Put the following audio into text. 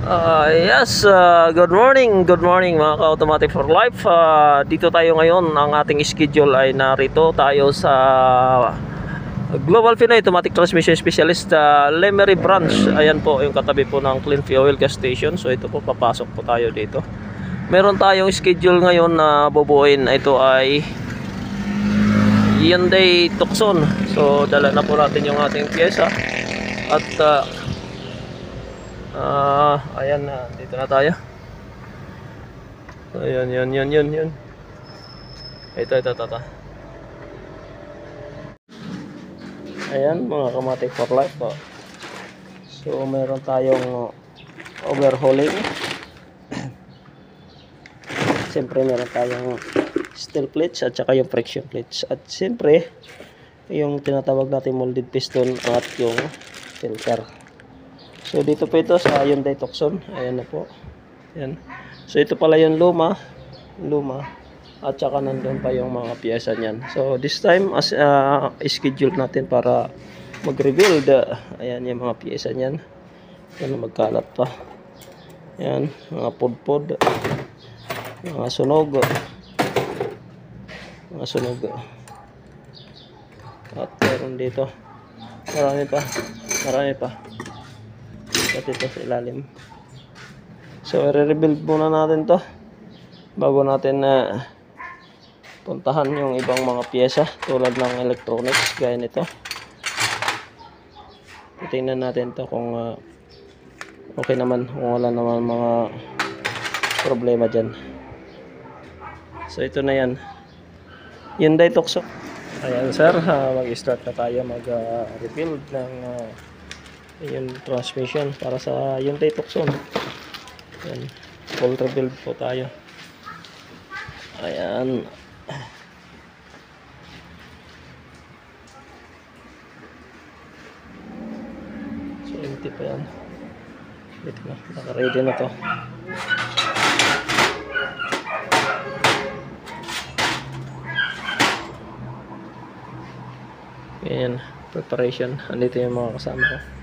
Good morning mga ka-automatic for life. Dito tayo ngayon, ang ating schedule ay narito tayo sa Global Pinoy Automatic Transmission Specialist, Lemery Branch. Ayan po yung katabi po ng Clean Fuel Gas Station. So ito po, papasok po tayo dito. Meron tayong schedule ngayon na bubuuin. Ito ay Hyundai Tucson. So dala na po natin yung ating pyesa. At ayan na, dito na tayo. So, yun. Ito. Ayan, mga kamatik for life po. So, meron tayong overhauling. Siyempre, meron tayong steel plates at saka yung friction plates. At siyempre, yung tinatawag natin molded piston at yung filter. So dito po ito sa Hyundai Tucson. Ayan na po. Ayan. So ito pala yung luma. At saka nandun pa yung mga piyesa niyan. So this time as schedule natin para mag-rebuild. Ayan yung mga piyesa niyan. Ayan, magkalat pa. Ayan, mga podpod. Mga sunog. At meron dito. Marami pa. At ito sa ilalim. So i-rebuild muna natin to bago natin puntahan yung ibang mga pyesa tulad ng electronics gaya nito. Titingnan natin to kung okay naman, kung wala naman mga problema dyan. So ito na yan, Hyundai Tucson. Ayan sir, mag-start na tayo mag-rebuild ng yung transmission para sa Hyundai Tucson. Ayan, full rebuild po tayo. Ayan. So empty pa yan. Dito na, naka-ready na to. Ayan, preparation. Andito yung mga kasama ko.